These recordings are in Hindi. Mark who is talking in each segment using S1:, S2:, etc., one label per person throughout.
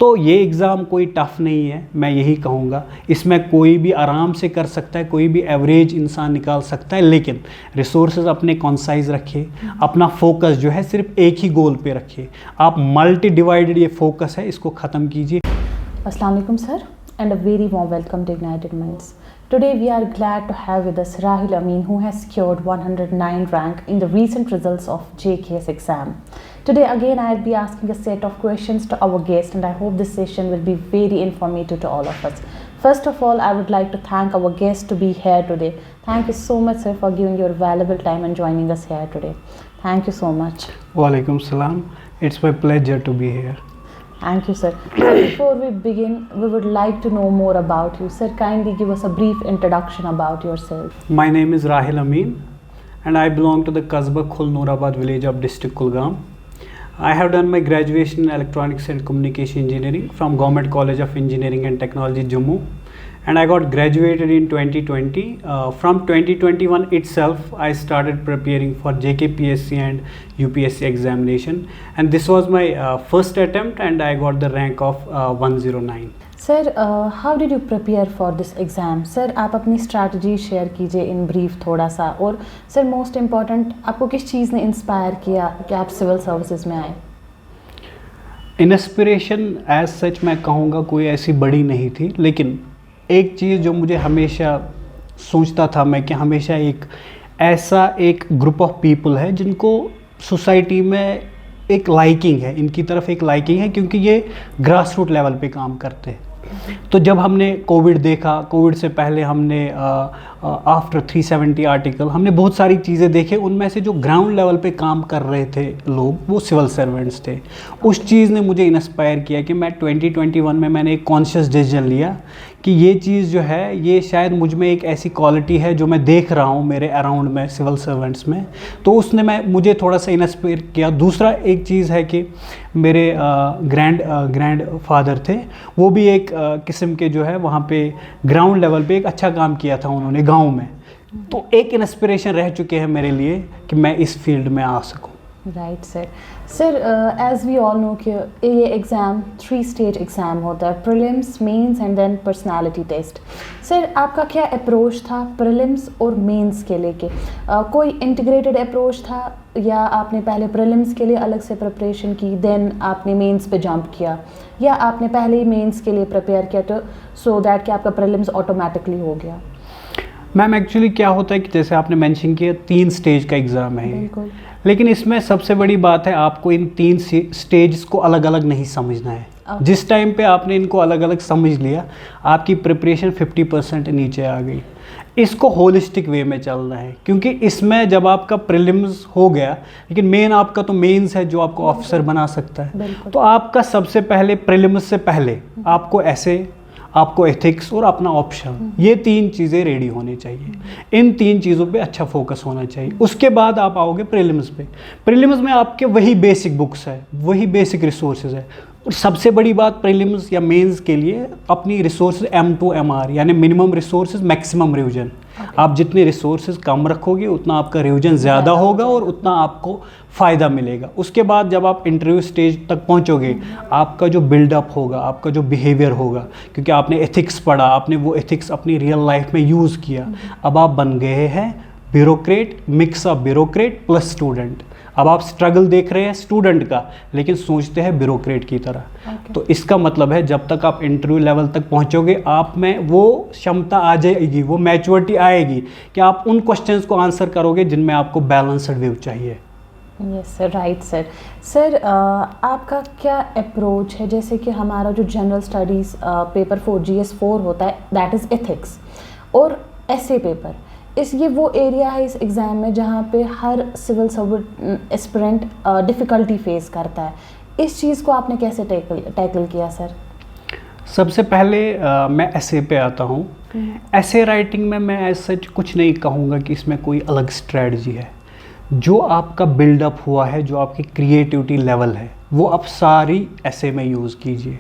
S1: तो ये एग्ज़ाम कोई टफ़ नहीं है, मैं यही कहूँगा। इसमें कोई भी आराम से कर सकता है, कोई भी एवरेज इंसान निकाल सकता है, लेकिन रिसोर्सेज अपने कॉन्साइज रखिए, अपना फोकस जो है सिर्फ एक ही गोल पे रखिए। आप मल्टी डिवाइडेड ये फोकस है, इसको ख़त्म कीजिए।
S2: Assalamu alaikum sir, and a very warm welcome to Ignited Minds. Today we are glad to have with us Rahil Amin, who has secured 109 rank in the recent results of JKS exam. Today again I will be asking a set of questions to our guest, and I hope this session will be very informative to all of us. First of all, I would like to thank our guest to be here today. Thank you so much sir for giving your valuable time and joining us here today. Thank you so much.
S1: Walaikum salam. It's my pleasure to be here.
S2: Thank you, sir. So before we begin, we would like to know more about you. Sir, kindly give us a brief introduction about yourself.
S1: My name is Rahil Amin, and I belong to the Kasbah Khul Noorabad village of district Kulgam. I have done my graduation in Electronics and Communication Engineering from Government College of Engineering and Technology, Jammu. And I got graduated in 2020. From 2021 itself, I started preparing for JKPSC and UPSC examination. And this was my first attempt, and I got the rank of 109.
S2: Sir, how did you prepare for this exam? Sir, आप अपनी strategy share कीजिए in brief थोड़ा सा, और sir most important आपको किस चीज़ ने inspire किया कि आप civil services में आए?
S1: Inspiration as such मैं कहूँगा कोई ऐसी बड़ी नहीं थी, लेकिन एक चीज़ जो मुझे हमेशा सोचता था मैं कि हमेशा एक ग्रुप ऑफ पीपल है जिनको सोसाइटी में एक लाइकिंग है, इनकी तरफ एक लाइकिंग है, क्योंकि ये ग्रास रूट लेवल पे काम करते हैं। तो जब हमने कोविड देखा, कोविड से पहले हमने आफ्टर 370 आर्टिकल हमने बहुत सारी चीज़ें देखे, उनमें से जो ग्राउंड लेवल पे काम कर रहे थे लोग वो सिविल सर्वेंट्स थे। उस चीज़ ने मुझे इंस्पायर किया कि मैं 2021 में मैंने एक कॉन्शियस डिसीजन लिया कि ये चीज़ जो है ये शायद मुझ में एक ऐसी क्वालिटी है जो मैं देख रहा हूँ मेरे अराउंड में सिविल सर्वेंट्स में, तो उसने मुझे थोड़ा सा इंस्पायर किया। दूसरा एक चीज़ है कि मेरे ग्रैंड फादर थे, वो भी एक किस्म के जो है वहाँ पे ग्राउंड लेवल पे एक अच्छा काम किया था उन्होंने गांव में, तो एक इंस्पिरेशन रह चुके हैं मेरे लिए कि मैं इस फील्ड में आ सकूं।
S2: Right sir. Sir as we all know कि ये एग्ज़ाम 3 स्टेज एग्ज़ाम होता है, prelims, mains and then personality test. Sir आपका क्या अप्रोच था प्रीलिम्स और मेंस के लेके? कोई इंटीग्रेटेड अप्रोच था या आपने पहले प्रीलिम्स के लिए अलग से प्रिपरेशन की देन आपने मेंस पे जंप किया, या आपने पहले ही मेंस के लिए प्रिपेयर किया तो सो दैट कि आपका प्रीलिम्स ऑटोमेटिकली हो गया?
S1: मैम एक्चुअली क्या होता है कि जैसे आपने मेंशन किया 3 स्टेज का एग्ज़ाम है ये, लेकिन इसमें सबसे बड़ी बात है आपको इन 3 स्टेज को अलग अलग नहीं समझना है। जिस टाइम पे आपने इनको अलग अलग समझ लिया, आपकी प्रिपरेशन 50% नीचे आ गई। इसको होलिस्टिक वे में चलना है, क्योंकि इसमें जब आपका प्रीलिम्स हो गया, लेकिन मेन आपका तो मेंस है जो आपको ऑफिसर बना सकता है, तो आपका सबसे पहले प्रीलिम्स से पहले आपको ऐसे, आपको एथिक्स और अपना ऑप्शन, ये 3 चीज़ें रेडी होनी चाहिए। इन 3 चीज़ों पे अच्छा फोकस होना चाहिए। उसके बाद आप आओगे प्रीलिम्स पे। प्रीलिम्स में आपके वही बेसिक बुक्स है, वही बेसिक रिसोर्सेज है, और सबसे बड़ी बात प्रीलिम्स या मेंस के लिए अपनी रिसोर्सेज M to MR यानी मिनिमम रिसोर्सेज मैक्सिमम रिविजन। आप जितने रिसोर्सेज कम रखोगे उतना आपका रिविजन ज़्यादा होगा और उतना आपको फ़ायदा मिलेगा। उसके बाद जब आप इंटरव्यू स्टेज तक पहुंचोगे, आपका जो बिल्डअप होगा, आपका जो बिहेवियर होगा, क्योंकि आपने एथिक्स पढ़ा, आपने वो एथिक्स अपनी रियल लाइफ में यूज़ किया, अब आप बन गए हैं bureaucrat, mix of bureaucrat plus student. अब आप स्ट्रगल देख रहे हैं स्टूडेंट का, लेकिन सोचते हैं ब्यूरोक्रेट की तरह। तो इसका मतलब है जब तक आप इंटरव्यू लेवल तक पहुंचोगे, आप में वो क्षमता आ जाएगी, वो मैच्योरिटी आएगी कि आप उन क्वेश्चंस को आंसर करोगे जिनमें आपको बैलेंस्ड व्यू चाहिए।
S2: Yes sir, right sir. Sir आपका क्या अप्रोच है, जैसे कि हमारा जो जनरल स्टडीज़ पेपर 4 GS4 होता है, दैट इज़ एथिक्स और एसे पेपर, ये वो एरिया है इस एग्ज़ाम में जहाँ पे हर civil servant aspirant difficulty face करता है। इस चीज़ को आपने कैसे टैकल किया सर?
S1: सबसे पहले मैं एसे पे आता हूँ। एसे राइटिंग में मैं एज सच कुछ नहीं कहूँगा कि इसमें कोई अलग स्ट्रेटजी है। जो आपका बिल्डअप हुआ है, जो आपकी क्रिएटिविटी लेवल है, वो आप सारी ऐसे में यूज़ कीजिए।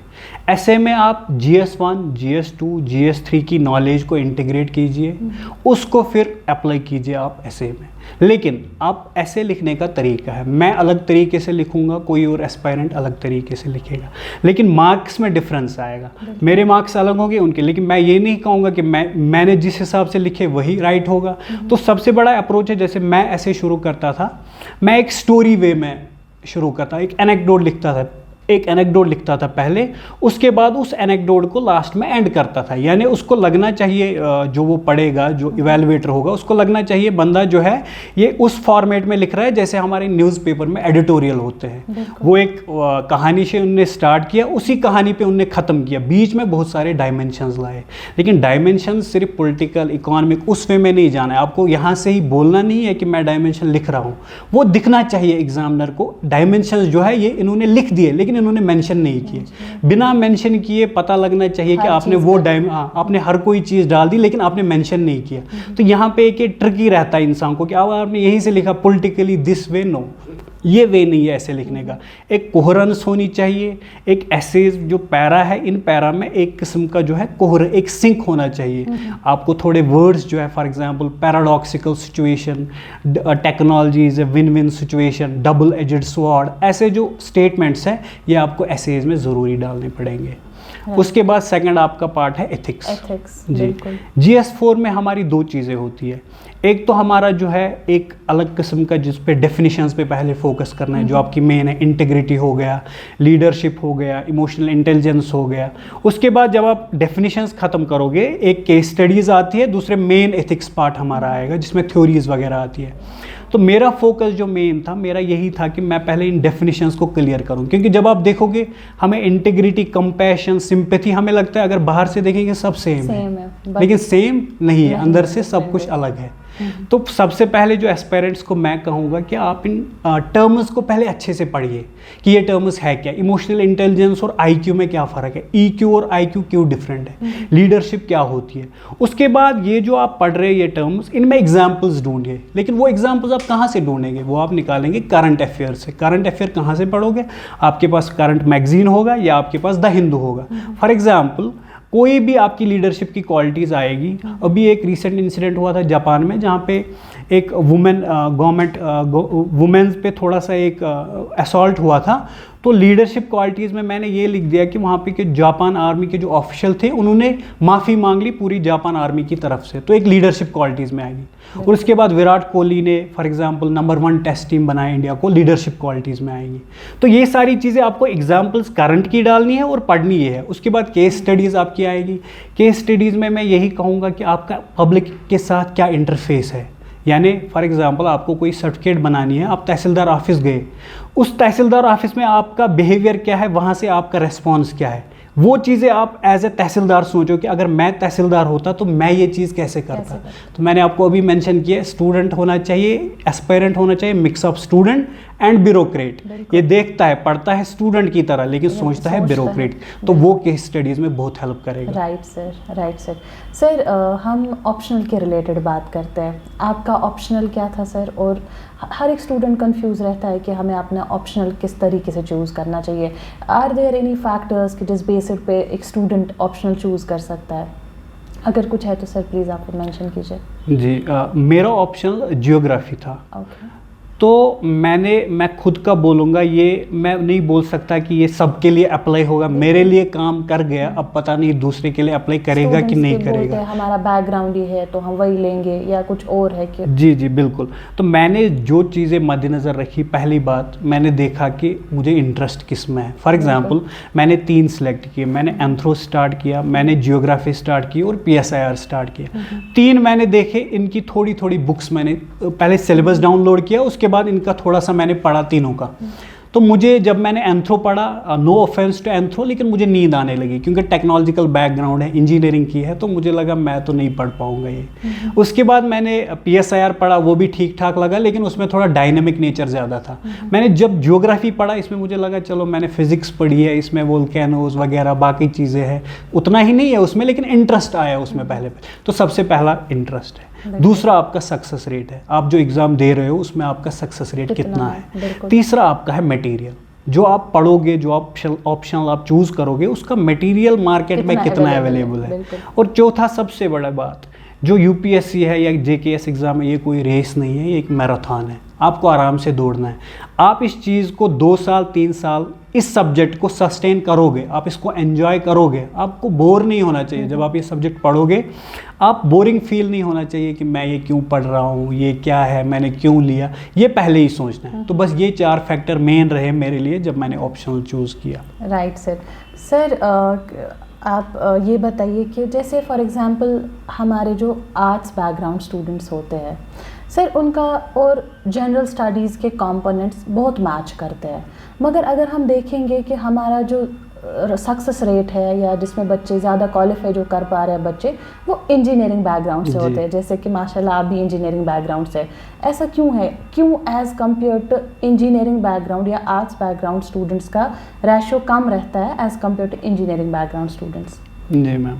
S1: ऐसे में आप GS1, GS2, GS3 की नॉलेज को इंटीग्रेट कीजिए, उसको फिर अप्लाई कीजिए आप ऐसे में। लेकिन आप ऐसे लिखने का तरीका है, मैं अलग तरीके से लिखूंगा, कोई और एस्पायरेंट अलग तरीके से लिखेगा, लेकिन मार्क्स में डिफरेंस आएगा। मेरे मार्क्स अलग होंगे उनके, लेकिन मैं ये नहीं कहूँगा कि मैंने जिस हिसाब से लिखे वही राइट होगा। तो सबसे बड़ा अप्रोच है, जैसे मैं ऐसे शुरू करता था, मैं एक स्टोरी वे में शुरू करता, एक एनेक्डोट लिखता था पहले, उसके बाद उस एनेक्डोट को लास्ट में एंड करता था। यानी उसको लगना चाहिए, जो वो पढ़ेगा, जो इवैल्यूएटर होगा, उसको लगना चाहिए बंदा जो है ये उस फॉर्मेट में लिख रहा है जैसे हमारे न्यूज़पेपर में एडिटोरियल होते हैं। वो एक कहानी से उनने स्टार्ट किया, उसी कहानी पे उनने ख़त्म किया, बीच में बहुत सारे डायमेंशंस लाए। लेकिन डायमेंशंस सिर्फ पॉलिटिकल, इकोनॉमिक उस वे में नहीं जाना है आपको। यहाँ से ही बोलना नहीं है कि मैं डायमेंशन लिख रहा हूँ, वो दिखना चाहिए एग्जामिनर को। डायमेंशंस जो है ये इन्होंने लिख दिए, लेकिन इन्होंने मेंशन नहीं किए। बिना मेंशन किए पता लगना चाहिए कि आपने वो आपने हर कोई चीज़ डाल दी, लेकिन आपने मेंशन नहीं किया। तो यहाँ पे एक ट्रिकी रहता है इंसान को कि अब आपने यहीं से लिखा पॉलिटिकली दिस वे, नो, ये वे नहीं है ऐसे लिखने का। एक कोहेरेंस होनी चाहिए। एक ऐसे जो पैरा है, इन पैरा में एक किस्म का जो है एक सिंक होना चाहिए। आपको थोड़े वर्ड्स जो है, for example paradoxical situation, technology is a win win situation, double aged sword, ऐसे जो स्टेटमेंट्स हैं ये आपको एसेज में ज़रूरी डालने पड़ेंगे। उसके बाद सेकंड आपका पार्ट है एथिक्स जी। GS4 में हमारी दो चीज़ें होती है। एक तो हमारा जो है एक अलग किस्म का, जिस पे डेफिनेशंस पे पहले फोकस करना है, जो आपकी मेन है, इंटीग्रिटी हो गया, लीडरशिप हो गया, इमोशनल इंटेलिजेंस हो गया। उसके बाद जब आप डेफिनेशंस ख़त्म करोगे, एक केस स्टडीज़ आती है, दूसरे मेन एथिक्स पार्ट हमारा आएगा जिसमें थ्योरीज वगैरह आती है। तो मेरा फोकस जो मेन था, मेरा यही था कि मैं पहले इन डेफिनेशंस को क्लियर करूं, क्योंकि जब आप देखोगे हमें इंटीग्रिटी, कंपैशन, सिंपैथी, हमें लगता है अगर बाहर से देखेंगे सब सेम है, लेकिन सेम नहीं है, अंदर से सब कुछ अलग है। तो सबसे पहले जो एस्पायरेंट्स को मैं कहूँगा कि आप इन टर्म्स को पहले अच्छे से पढ़िए कि ये टर्म्स है क्या, इमोशनल इंटेलिजेंस और IQ में क्या फ़र्क है, EQ और IQ क्यों डिफरेंट है, लीडरशिप क्या होती है। उसके बाद ये जो आप पढ़ रहे हैं ये टर्म्स, इनमें एग्जाम्पल्स ढूंढिए। लेकिन वो एग्जाम्पल्स आप कहाँ से ढूंढेंगे, वो आप निकालेंगे करंट अफेयर से। करंट अफेयर कहाँ से पढ़ोगे, आपके पास करंट मैगजीन होगा या आपके पास द हिंदू होगा। फॉर एग्जाम्पल कोई भी आपकी लीडरशिप की क्वालिटीज़ आएगी। अभी एक रिसेंट इंसिडेंट हुआ था जापान में, जहाँ पे एक वुमेन्स पे थोड़ा सा एक असॉल्ट हुआ था। तो लीडरशिप क्वालिटीज़ में मैंने ये लिख दिया कि वहाँ पे के जापान आर्मी के जो ऑफिशियल थे उन्होंने माफ़ी मांग ली पूरी जापान आर्मी की तरफ से, तो एक लीडरशिप क्वालिटीज़ में आएगी। और उसके बाद विराट कोहली ने for example number 1 test team बनाया इंडिया को, लीडरशिप क्वालिटीज़ में आएंगी। तो ये सारी चीज़ें आपको एग्जाम्पल्स करंट की डालनी है और पढ़नी है। उसके बाद केस स्टडीज़ आपकी आएगी। केस स्टडीज़ में मैं यही कहूँगा कि आपका पब्लिक के साथ क्या इंटरफेस है। यानी फॉर एग्जांपल आपको कोई सर्टिफिकेट बनानी है, आप तहसीलदार ऑफिस गए, उस तहसीलदार ऑफिस में आपका बिहेवियर क्या है, वहाँ से आपका रेस्पॉन्स क्या है, वो चीज़ें आप एज ए तहसीलदार सोचो कि अगर मैं तहसीलदार होता तो मैं ये चीज़ कैसे करता। तो मैंने आपको अभी मेंशन किया, स्टूडेंट होना चाहिए, एस्पायरेंट होना चाहिए, mix of student and bureaucrat. ये देखता है, पढ़ता है स्टूडेंट की तरह, लेकिन सोचता है ब्यूरोक्रेट। तो वो केस स्टडीज़ में बहुत हेल्प करेगा।
S2: Right sir. सर हम ऑप्शनल के रिलेटेड बात करते हैं। आपका ऑप्शनल क्या था सर? और हर एक स्टूडेंट कंफ्यूज रहता है कि हमें अपना ऑप्शनल किस तरीके से चूज़ करना चाहिए। आर देयर एनी फैक्टर्स कि जिस बेसिस पे एक स्टूडेंट ऑप्शनल चूज़ कर सकता है? अगर कुछ है तो सर प्लीज़ आप मेंशन कीजिए।
S1: जी, मेरा ऑप्शनल जियोग्राफी था।
S2: ओके।
S1: तो मैं खुद का बोलूँगा, ये मैं नहीं बोल सकता कि ये सबके लिए अप्लाई होगा। मेरे लिए काम कर गया, अब पता नहीं दूसरे के लिए अप्लाई करेगा कि नहीं करेगा।
S2: हमारा बैकग्राउंड ये है तो हम वही लेंगे या कुछ और है कि? जी
S1: बिल्कुल। तो मैंने जो चीज़ें मद्देनज़र रखी, पहली बात मैंने देखा कि मुझे इंटरेस्ट किस में है। फॉर एग्जांपल मैंने 3 सेलेक्ट किए। मैंने एंथ्रो स्टार्ट किया, मैंने जियोग्राफी स्टार्ट की और PSIR स्टार्ट किया। 3 मैंने देखे, इनकी थोड़ी थोड़ी बुक्स मैंने पहले सिलेबस डाउनलोड किया, उसके बाद इनका थोड़ा सा मैंने पढ़ा तीनों का। तो मुझे जब मैंने एंथ्रो पढ़ा, नो ऑफेंस टू एंथ्रो, लेकिन मुझे नींद आने लगी क्योंकि टेक्नोलॉजिकल बैकग्राउंड है, इंजीनियरिंग की है, तो मुझे लगा मैं तो नहीं पढ़ पाऊंगा ये। उसके बाद मैंने PSIR पढ़ा, वो भी ठीक ठाक लगा, लेकिन उसमें थोड़ा डायनेमिक नेचर ज़्यादा था। मैंने जब ज्योग्राफी पढ़ा, इसमें मुझे लगा चलो मैंने फिजिक्स पढ़ी है, इसमें वोल्केनोज वगैरह बाकी चीज़ें हैं, उतना ही नहीं है उसमें, लेकिन इंटरेस्ट आया उसमें पहले। तो सबसे पहला इंटरेस्ट है। दूसरा आपका सक्सेस रेट है, आप जो एग्ज़ाम दे रहे हो उसमें आपका सक्सेस रेट कितना है। तीसरा आपका है मटेरियल। जो आप पढ़ोगे, जो आप ऑप्शनल आप चूज़ करोगे, उसका मटेरियल मार्केट में कितना अवेलेबल है। और चौथा सबसे बड़ा बात, जो यूपीएससी है या जेकेएस एग्ज़ाम है, ये कोई रेस नहीं है, ये एक मैराथन है। आपको आराम से दौड़ना है। आप इस चीज़ को 2 साल 3 साल इस सब्जेक्ट को सस्टेन करोगे, आप इसको एंजॉय करोगे, आपको बोर नहीं होना चाहिए। जब आप ये सब्जेक्ट पढ़ोगे, आप बोरिंग फील नहीं होना चाहिए कि मैं ये क्यों पढ़ रहा हूँ, ये क्या है, मैंने क्यों लिया, ये पहले ही सोचना है। तो बस ये 4 फैक्टर मेन रहे मेरे लिए जब मैंने ऑप्शनल चूज़ किया।
S2: Right sir. सर आप ये बताइए कि जैसे फॉर एग्जांपल हमारे जो आर्ट्स बैकग्राउंड स्टूडेंट्स होते हैं सर, उनका और जनरल स्टडीज़ के कंपोनेंट्स बहुत मैच करते हैं, मगर अगर हम देखेंगे कि हमारा जो सक्सेस रेट है या जिसमें बच्चे ज़्यादा क्वालिफाई जो कर पा रहे हैं बच्चे, वो इंजीनियरिंग बैकग्राउंड से होते हैं, जैसे कि माशाल्लाह आप भी इंजीनियरिंग बैकग्राउंड से। ऐसा क्यों है? क्यों as compare to engineering background या आर्ट्स बैकग्राउंड स्टूडेंट्स का रेशो कम रहता है as compare to engineering background students?
S1: जी मैम,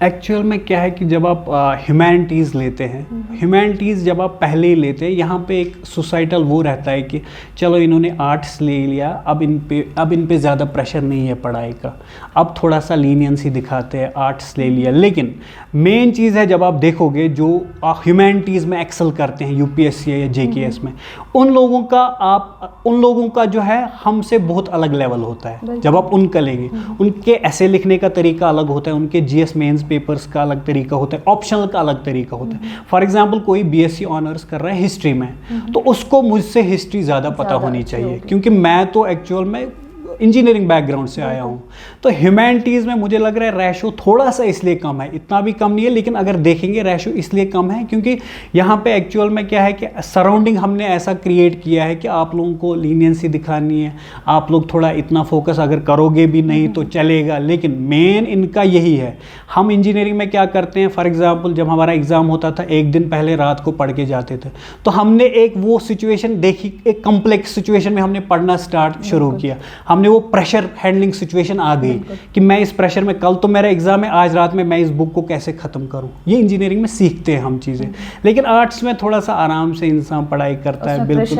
S1: एक्चुअल में क्या है कि जब आप ह्यूमैनिटीज़ लेते हैं, ह्यूमैनिटीज़ जब आप पहले ही लेते हैं, यहाँ पे एक सोसाइटल वो रहता है कि चलो इन्होंने आर्ट्स ले लिया, अब इन पे ज़्यादा प्रेशर नहीं है पढ़ाई का, अब थोड़ा सा लीनियंसी दिखाते हैं, आर्ट्स ले लिया। लेकिन मेन चीज़ है, जब आप देखोगे जो ह्यूमैनिटीज़ में एक्सेल करते हैं यूपीएससी या जेकेएस में, उन लोगों का जो है हमसे बहुत अलग लेवल होता है। जब आप उनका लेंगे, उनके ऐसे लिखने का तरीका अलग होता है, उनके जीएस मेंस पेपर्स का अलग तरीका होता है, ऑप्शनल का अलग तरीका होता है। फॉर एग्जांपल कोई बीएससी ऑनर्स कर रहा है हिस्ट्री में, तो उसको मुझसे हिस्ट्री ज़्यादा पता होनी चाहिए, क्योंकि मैं तो एक्चुअल में इंजीनियरिंग बैकग्राउंड से आया हूँ। तो ह्यूमैनिटीज़ में मुझे लग रहा है रेशो थोड़ा सा इसलिए कम है, इतना भी कम नहीं है, लेकिन अगर देखेंगे रेशो इसलिए कम है क्योंकि यहाँ पे एक्चुअल में क्या है कि सराउंडिंग हमने ऐसा क्रिएट किया है कि आप लोगों को लीनियंसी दिखानी है, आप लोग थोड़ा इतना फोकस अगर करोगे भी नहीं तो चलेगा, लेकिन मेन इनका यही है। हम इंजीनियरिंग में क्या करते हैं, फॉर एग्जाम्पल जब हमारा एग्ज़ाम होता था, एक दिन पहले रात को पढ़ के जाते थे, तो हमने एक वो सिचुएशन देखी, एक कम्प्लेक्स सिचुएशन में हमने पढ़ना स्टार्ट शुरू किया। हमने वो प्रेशर हैंडलिंग सिचुएशन आ गई कि मैं इस प्रेशर में, कल तो मेरा एग्जाम है, आज रात में मैं इस बुक को कैसे ख़त्म करूं। ये इंजीनियरिंग में सीखते हैं हम चीज़ें, लेकिन आर्ट्स में थोड़ा सा आराम से इंसान पढ़ाई करता है, बिल्कुल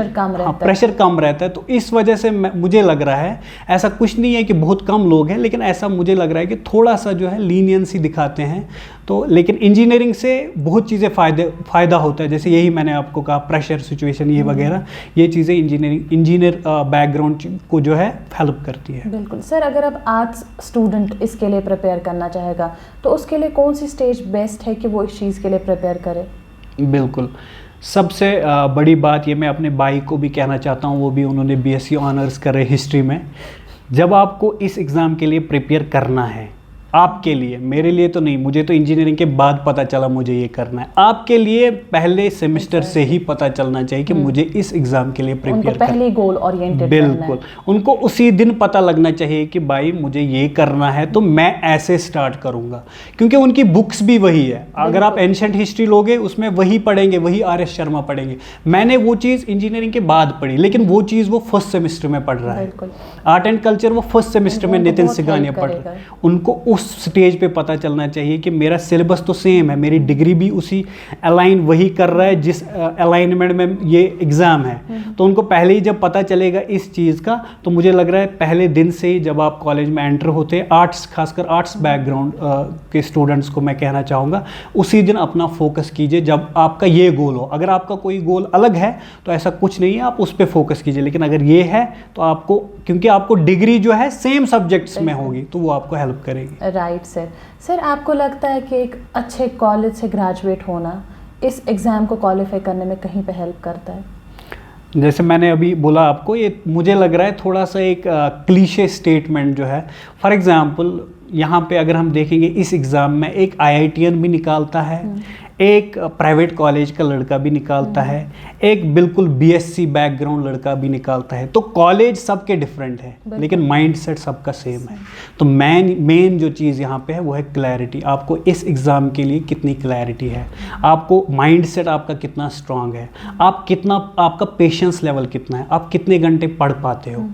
S1: प्रेशर कम रहता है। तो इस वजह से मुझे लग रहा है, ऐसा कुछ नहीं है कि बहुत कम लोग हैं, लेकिन ऐसा मुझे लग रहा है कि थोड़ा सा जो है लीनियंसी दिखाते हैं। तो लेकिन इंजीनियरिंग से बहुत चीज़ें फ़ायदा होता है, जैसे यही मैंने आपको कहा, प्रेशर सिचुएशन ये वगैरह, ये चीज़ें इंजीनियर बैकग्राउंड को जो है हेल्प करती है।
S2: बिल्कुल सर, अगर अब आर्ट्स स्टूडेंट इसके लिए प्रिपेयर करना चाहेगा तो उसके लिए कौन सी स्टेज बेस्ट है कि वो इस चीज़ के लिए प्रिपेयर करे?
S1: बिल्कुल, सबसे बड़ी बात ये मैं अपने भाई को भी कहना चाहता हूँ, वो भी उन्होंने बीएससी ऑनर्स करे हिस्ट्री में। जब आपको इस एग्ज़ाम के लिए प्रिपेयर करना है, आपके लिए, मेरे लिए तो नहीं, मुझे तो इंजीनियरिंग के बाद पता चला मुझे ये करना है, आपके लिए पहले सेमेस्टर से ही पता चलना चाहिए कि मुझे इस एग्ज़ाम के लिए प्रिपेयर करना है।
S2: पहले गोल ओरिएंटेड
S1: बिल्कुल, उनको उसी दिन पता लगना चाहिए कि भाई मुझे ये करना है तो मैं ऐसे स्टार्ट करूँगा, क्योंकि उनकी बुक्स भी वही है। अगर आप एंशिएंट हिस्ट्री लोगे उसमें वही पढ़ेंगे, वही आर.एस. शर्मा पढ़ेंगे। मैंने वो चीज़ इंजीनियरिंग के बाद पढ़ी, लेकिन वो चीज़ वो फर्स्ट सेमेस्टर में पढ़ रहा है। आर्ट एंड कल्चर वो फर्स्ट सेमेस्टर में नितिन सिगानिया पढ़ रहा है। उनको उस स्टेज पे पता चलना चाहिए कि मेरा सिलेबस तो सेम है, मेरी डिग्री भी उसी अलाइन वही कर रहा है जिस अलाइनमेंट में ये एग्ज़ाम है। तो उनको पहले ही जब पता चलेगा इस चीज़ का, तो मुझे लग रहा है पहले दिन से ही जब आप कॉलेज में एंटर होते हैं, आर्ट्स, खासकर आर्ट्स बैकग्राउंड के स्टूडेंट्स को मैं कहना चाहूँगा, उसी दिन अपना फोकस कीजिए जब आपका ये गोल हो। अगर आपका कोई गोल अलग है तो ऐसा कुछ नहीं है, आप उस पर फोकस कीजिए, लेकिन अगर ये है तो आपको, क्योंकि आपको डिग्री जो है सेम सब्जेक्ट्स में होगी, तो वो आपको हेल्प करेगी।
S2: राइट सर, आपको लगता है कि एक अच्छे कॉलेज से ग्रेजुएट होना इस एग्ज़ाम को क्वालिफाई करने में कहीं पे हेल्प करता है?
S1: जैसे मैंने अभी बोला आपको, ये मुझे लग रहा है थोड़ा सा एक क्लीशे स्टेटमेंट जो है। फॉर एग्जांपल यहाँ पे अगर हम देखेंगे, इस एग्ज़ाम में एक आईआईटीएन भी निकालता है, एक प्राइवेट कॉलेज का लड़का भी निकालता है, एक बिल्कुल बीएससी बैकग्राउंड लड़का भी निकालता है। तो कॉलेज सबके डिफरेंट है, लेकिन माइंडसेट सबका सेम है। तो मेन जो चीज़ यहाँ पे है वो है क्लैरिटी। आपको इस एग्ज़ाम के लिए कितनी क्लैरिटी है, आपको माइंडसेट आपका कितना स्ट्रांग है, आपका पेशेंस लेवल कितना है, आप कितने घंटे पढ़ पाते हो,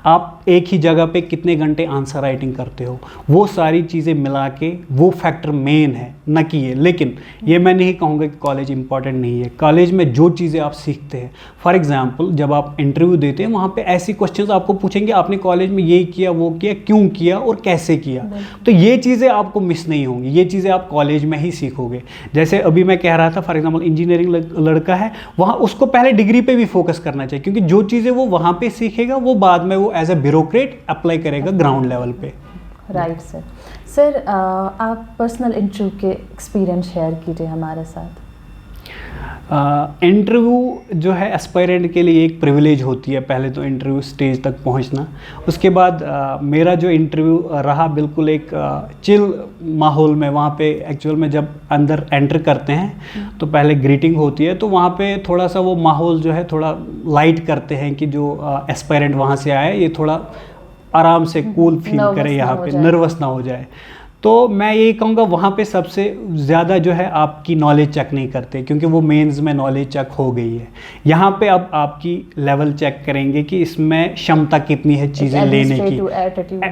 S1: आप एक ही जगह पे कितने घंटे आंसर राइटिंग करते हो, वो सारी चीज़ें मिला के वो फैक्टर मेन है, न कि ये। लेकिन ये मैं नहीं कहूँगा कि कॉलेज इंपॉर्टेंट नहीं है। कॉलेज में जो चीज़ें आप सीखते हैं, फॉर एग्जांपल जब आप इंटरव्यू देते हैं वहाँ पे ऐसी क्वेश्चंस आपको पूछेंगे, आपने कॉलेज में ये किया, वो किया, क्यों किया और कैसे किया। तो ये चीज़ें आपको मिस नहीं होंगी, ये चीज़ें आप कॉलेज में ही सीखोगे। जैसे अभी मैं कह रहा था, फॉर एग्जाम्पल इंजीनियरिंग लड़का है, वहाँ उसको पहले डिग्री पर भी फोकस करना चाहिए, क्योंकि जो चीज़ें वो वहाँ पर सीखेगा वो बाद में वो एज ए ब्यूरोक्रेट अप्लाई करेगा ग्राउंड लेवल पे।
S2: Right sir. सर आप पर्सनल इंटरव्यू के एक्सपीरियंस शेयर कीजिए हमारे साथ।
S1: इंटरव्यू जो है एस्पायरेंट के लिए एक प्रिविलेज होती है, पहले तो इंटरव्यू स्टेज तक पहुंचना। उसके बाद मेरा जो इंटरव्यू रहा बिल्कुल एक चिल माहौल में। वहाँ पे एक्चुअल में जब अंदर एंटर करते हैं तो पहले ग्रीटिंग होती है, तो वहाँ पे थोड़ा सा वो माहौल जो है थोड़ा लाइट करते हैं कि जो एस्पायरेंट वहाँ से आए ये थोड़ा आराम से कूल फील करे, यहाँ पे नर्वस ना हो जाए। तो मैं यही कहूँगा वहाँ पे सबसे ज़्यादा जो है आपकी नॉलेज चेक नहीं करते, क्योंकि वो मेंस में नॉलेज चेक हो गई है। यहाँ पे अब आपकी लेवल चेक करेंगे कि इसमें क्षमता कितनी है चीज़ें लेने की,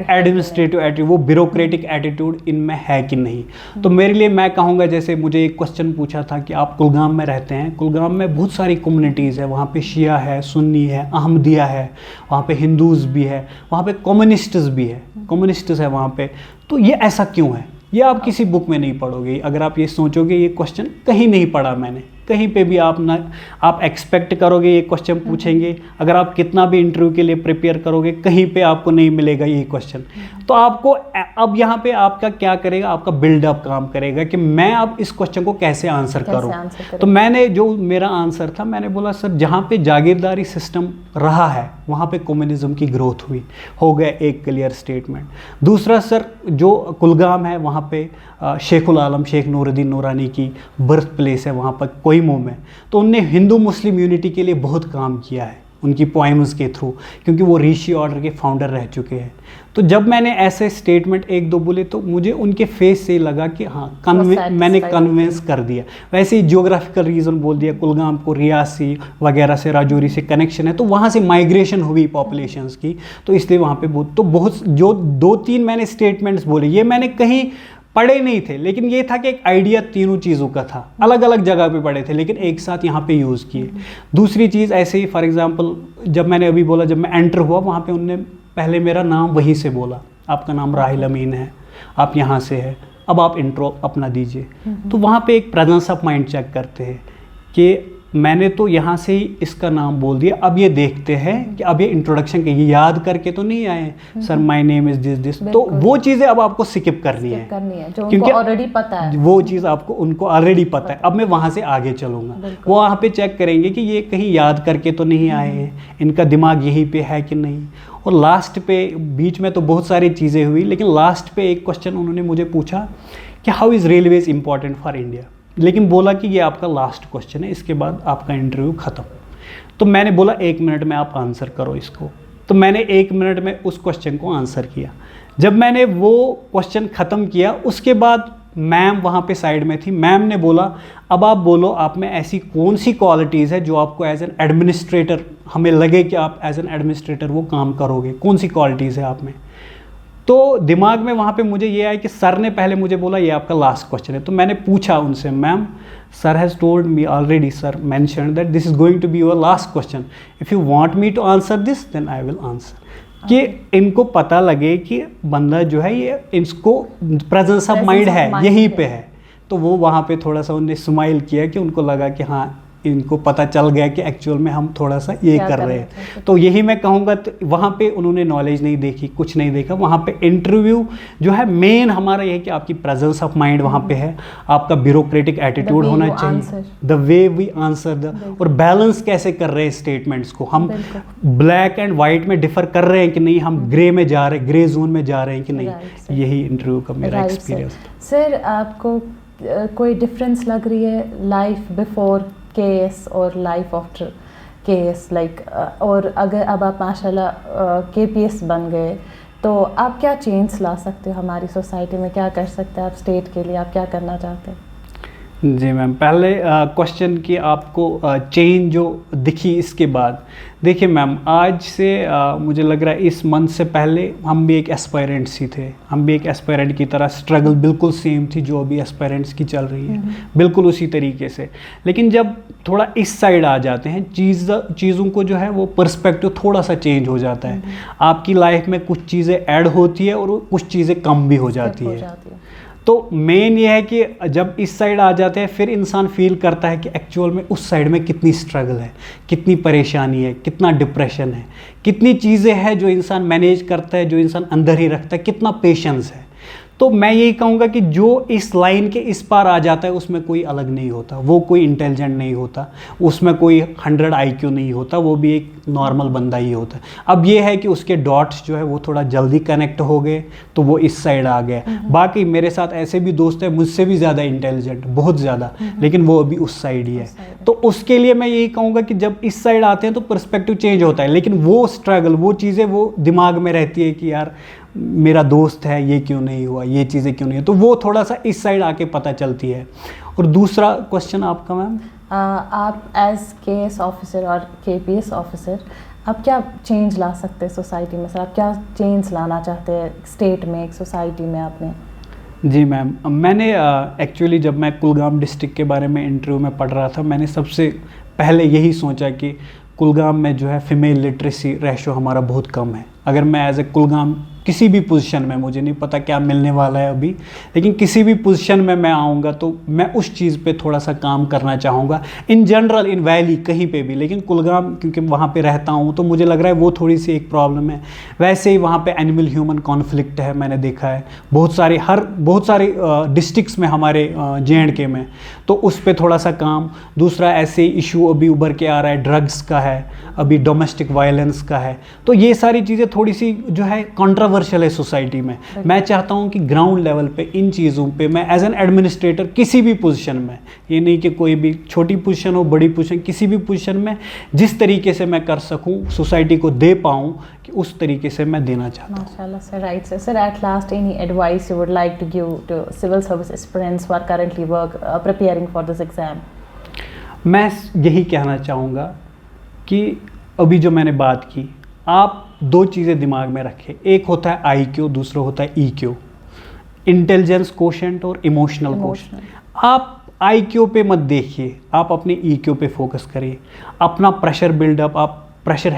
S1: एडमिनिस्ट्रेटिव एटीट्यूड, वो ब्यूरोक्रेटिक एटीट्यूड इनमें है कि नहीं। तो मेरे लिए मैं कहूँगा, जैसे मुझे एक क्वेश्चन पूछा था कि आप कुलगाम में रहते हैं, कुलगाम में बहुत सारी कम्युनिटीज़ है, वहाँ पे शिया है, सुन्नी है, अहमदिया है, वहाँ पे हिंदूज़ भी है, वहाँ पे कम्युनिस्ट्स भी है, कम्युनिस्ट्स है वहाँ पे। तो ये ऐसा क्यों है, ये आप किसी बुक में नहीं पढ़ोगे। अगर आप ये सोचोगे ये क्वेश्चन कहीं नहीं पढ़ा मैंने, कहीं पे भी आप एक्सपेक्ट करोगे ये क्वेश्चन पूछेंगे, अगर आप कितना भी इंटरव्यू के लिए प्रिपेयर करोगे कहीं पे आपको नहीं मिलेगा ये क्वेश्चन। तो आपको अब यहाँ पे आपका क्या करेगा, आपका बिल्डअप काम करेगा कि मैं अब इस क्वेश्चन को कैसे आंसर करूँ। तो मैंने जो मेरा आंसर था, मैंने बोला सर जहाँ पे जागीरदारी सिस्टम रहा है वहाँ पे कम्युनिज्म की ग्रोथ हुई, हो गया एक क्लियर स्टेटमेंट। दूसरा सर जो कुलगाम है वहाँ पे शेखुल आलम शेख नूरुद्दीन नूरानी की बर्थ प्लेस है, वहाँ पर कोहिमा में। तो उनने हिंदू मुस्लिम यूनिटी के लिए बहुत काम किया है उनकी पोएम्स के थ्रू, क्योंकि वो ऋषि ऑर्डर के फाउंडर रह चुके हैं। तो जब मैंने ऐसे स्टेटमेंट एक दो बोले तो मुझे उनके फेस से लगा कि हाँ मैंने कन्विंस कर दिया। वैसे ही जियोग्राफिकल रीज़न बोल दिया, कुलगाम को रियासी वगैरह से, राजौरी से कनेक्शन है, तो वहाँ से माइग्रेशन हुई पॉपुलेशंस की, तो इसलिए वहाँ पे बहुत जो 2-3 मैंने स्टेटमेंट्स बोले, ये मैंने कहीं पढ़े नहीं थे, लेकिन ये था कि एक आइडिया तीनों चीज़ों का था, अलग अलग जगह पे पढ़े थे लेकिन एक साथ यहाँ पे यूज़ किए। दूसरी चीज़ ऐसे ही, फॉर एग्जांपल जब मैंने अभी बोला, जब मैं एंटर हुआ वहाँ पे उनने पहले मेरा नाम वहीं से बोला, आपका नाम राहिल अमीन है, आप यहाँ से है, अब आप इंट्रो अपना दीजिए। तो वहाँ पे एक प्रेजेंस ऑफ माइंड चेक करते हैं कि मैंने तो यहाँ से ही इसका नाम बोल दिया, अब ये देखते हैं कि अब ये इंट्रोडक्शन के ये याद करके तो नहीं आए, sir my name is this. तो वो चीज़ें अब आपको स्किप करनी है
S2: जो क्योंकि ऑलरेडी पता है,
S1: वो चीज़ आपको उनको ऑलरेडी पता है। अब मैं वहाँ से आगे चलूँगा, वो वहाँ पे चेक करेंगे कि ये कहीं याद करके तो नहीं आए हैं, इनका दिमाग यहीं पे है कि नहीं। और लास्ट पे, बीच में तो बहुत सारी चीज़ें हुई, लेकिन लास्ट पे एक क्वेश्चन उन्होंने मुझे पूछा कि how is railways important for India, लेकिन बोला कि ये आपका लास्ट क्वेश्चन है, इसके बाद आपका इंटरव्यू ख़त्म। तो मैंने बोला 1 मिनट में आप आंसर करो इसको। तो मैंने 1 मिनट में उस क्वेश्चन को आंसर किया। जब मैंने वो क्वेश्चन ख़त्म किया उसके बाद मैम वहाँ पे साइड में थी, मैम ने बोला अब आप बोलो आप में ऐसी कौन सी क्वालिटीज़ है जो आपको एज एन एडमिनिस्ट्रेटर, हमें लगे कि आप एज एन एडमिनिस्ट्रेटर वो काम करोगे, कौन सी क्वालिटीज़ है आप में। तो दिमाग में वहाँ पे मुझे ये आया कि सर ने पहले मुझे बोला ये आपका लास्ट क्वेश्चन है। तो मैंने पूछा उनसे, ma'am sir has told me already, sir mention that this is going to be your last question, if you want me to answer this then I will answer. कि इनको पता लगे कि बंदा जो है ये इसको प्रेजेंस ऑफ माइंड है, यहीं पे है। तो वो वहाँ पे थोड़ा सा उन्हें स्माइल किया कि उनको लगा कि हाँ इनको पता चल गया कि एक्चुअल में हम थोड़ा सा ये कर रहे हैं। तो यही मैं कहूँगा, तो वहाँ पे उन्होंने नॉलेज नहीं देखी, कुछ नहीं देखा। वहाँ पे इंटरव्यू जो है मेन हमारा ये है कि आपकी प्रेजेंस ऑफ माइंड वहाँ पे है, आपका ब्यूरोक्रेटिक एटीट्यूड होना चाहिए, the way we answer the, और बैलेंस कैसे कर रहे हैं स्टेटमेंट्स को, हम ब्लैक एंड वाइट में डिफर कर रहे हैं कि नहीं, हम ग्रे में जा रहे हैं, ग्रे जोन में जा रहे हैं कि नहीं। यही इंटरव्यू का मेरा एक्सपीरियंस।
S2: सर आपको कोई डिफरेंस लग रही है लाइफ बिफोर केएस और लाइफ आफ्टर केएस, लाइक और अगर अब आप माशाल्लाह केपीएस बन गए तो आप क्या चेंज ला सकते हो हमारी सोसाइटी में, क्या कर सकते हैं आप स्टेट के लिए, आप क्या करना चाहते हैं?
S1: जी मैम, पहले क्वेश्चन की आपको चेंज जो दिखी इसके बाद, देखिए मैम आज से मुझे लग रहा है इस मंथ से पहले हम भी एक एस्पायरेंट्स ही थे, हम भी एक एस्पायरेंट की तरह स्ट्रगल बिल्कुल सेम थी जो अभी एस्पायरेंट्स की चल रही है, बिल्कुल उसी तरीके से। लेकिन जब थोड़ा इस साइड आ जाते हैं चीज़ों को जो है वो पर्सपेक्टिव थोड़ा सा चेंज हो जाता है, आपकी लाइफ में कुछ चीज़ें ऐड होती है और कुछ चीज़ें कम भी हो जाती है। तो मेन ये है कि जब इस साइड आ जाते हैं फिर इंसान फील करता है कि एक्चुअल में उस साइड में कितनी स्ट्रगल है, कितनी परेशानी है, कितना डिप्रेशन है, कितनी चीज़ें हैं जो इंसान मैनेज करता है, जो इंसान अंदर ही रखता है, कितना पेशेंस है। तो मैं यही कहूँगा कि जो इस लाइन के इस पार आ जाता है उसमें कोई अलग नहीं होता, वो कोई इंटेलिजेंट नहीं होता, उसमें कोई 100 IQ नहीं होता, वो भी एक नॉर्मल बंदा ही होता है। अब ये है कि उसके डॉट्स जो है वो थोड़ा जल्दी कनेक्ट हो गए तो वो इस साइड आ गया। बाकी मेरे साथ ऐसे भी दोस्त हैं मुझसे भी ज़्यादा इंटेलिजेंट, बहुत ज़्यादा, लेकिन वो अभी उस साइड ही है। तो उसके लिए मैं यही कहूँगा कि जब इस साइड आते हैं तो पर्सपेक्टिव चेंज होता है, लेकिन वो स्ट्रगल, वो चीज़ें वो दिमाग में रहती है कि यार मेरा दोस्त है, ये क्यों नहीं हुआ, ये चीज़ें क्यों नहीं है, तो वो थोड़ा सा इस साइड आके पता चलती है। और दूसरा क्वेश्चन आपका मैम,
S2: आप एज KS ऑफिसर और KPS ऑफिसर आप क्या चेंज ला सकते हैं सोसाइटी में? सर आप क्या चेंज लाना चाहते हैं स्टेट में, एक सोसाइटी में आपने?
S1: जी मैम, मैंने एक्चुअली जब मैं कुलगाम डिस्ट्रिक्ट के बारे में इंटरव्यू में पढ़ रहा था, मैंने सबसे पहले यही सोचा कि कुलगाम में जो है फ़ीमेल लिटरेसी रेशो हमारा बहुत कम है। अगर मैं एज ए कुलगाम किसी भी पोजीशन में, मुझे नहीं पता क्या मिलने वाला है अभी, लेकिन किसी भी पोजीशन में मैं आऊँगा तो मैं उस चीज़ पे थोड़ा सा काम करना चाहूँगा। इन जनरल इन वैली कहीं पे भी, लेकिन कुलगाम क्योंकि वहाँ पे रहता हूँ तो मुझे लग रहा है वो थोड़ी सी एक प्रॉब्लम है। वैसे ही वहाँ पे एनिमल ह्यूमन कॉन्फ्लिक्ट है, मैंने देखा है बहुत सारे डिस्ट्रिक्ट्स में हमारे JNK में, तो उस पर थोड़ा सा काम। दूसरा ऐसे इशू अभी उभर के आ रहा है, ड्रग्स का है, अभी डोमेस्टिक वायलेंस का है, तो ये सारी चीज़ें थोड़ी सी जो है कंट्रोवर्शियल है सोसाइटी में। मैं चाहता हूँ कि ग्राउंड लेवल पे इन चीज़ों पे मैं एज एन एडमिनिस्ट्रेटर किसी भी पोजीशन में, ये नहीं कि कोई भी छोटी पोजीशन हो, बड़ी पोजीशन, किसी भी पोजीशन में जिस तरीके से मैं कर सकूँ, सोसाइटी को दे पाऊँ, कि उस तरीके से मैं देना चाहता हूँ।
S2: माशाल्लाह sir, right sir. Sir at last any advice you would like to give to civil service aspirants who are currently preparing for this exam? मैं
S1: यही कहना चाहूँगा कि अभी जो मैंने बात की, आप दो चीज़ें दिमाग में रखें, एक होता है IQ, दूसरा होता है EQ, इंटेलिजेंस कोशेंट और इमोशनल कोशेंट। आप IQ पे मत देखिए, आप अपने EQ पे फोकस करिए। अपना प्रेशर बिल्डअप, आप प्रेशर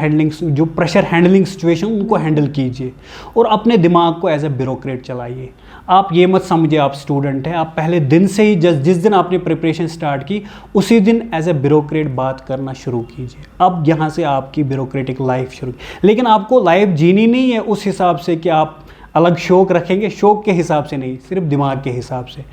S1: हैंडलिंग सिचुएशन उनको हैंडल कीजिए और अपने दिमाग को एज ए ब्यूरोक्रेट चलाइए। आप ये मत समझिए आप स्टूडेंट हैं, आप पहले दिन से ही जिस दिन आपने प्रिपरेशन स्टार्ट की उसी दिन एज ए ब्यूरोक्रेट बात करना शुरू कीजिए। अब यहाँ से आपकी ब्यूरोक्रेटिक लाइफ शुरू, लेकिन आपको लाइफ जीनी नहीं है उस हिसाब से कि आप अलग शौक रखेंगे, शौक के हिसाब से नहीं, सिर्फ दिमाग के हिसाब से।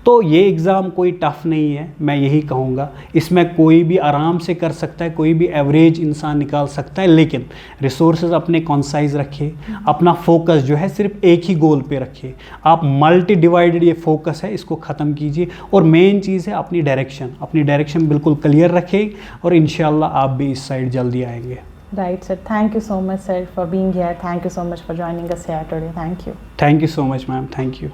S1: तो ये एग्ज़ाम कोई टफ़ नहीं है, मैं यही कहूँगा। इसमें कोई भी आराम से कर सकता है, कोई भी एवरेज इंसान निकाल सकता है, लेकिन रिसोर्सेज अपने कॉन्साइज रखिए, अपना फोकस जो है सिर्फ एक ही गोल पे रखिए। आप मल्टी डिवाइडेड ये फोकस है, इसको ख़त्म कीजिए। और मेन चीज़ है अपनी डायरेक्शन बिल्कुल क्लियर रखें और इंशाल्लाह आप भी इस साइड जल्दी आएंगे।
S2: Right, sir. Thank you so much, sir, for being here. Thank you so much for joining us here today. Thank you.
S1: Thank you so much, ma'am. Thank you.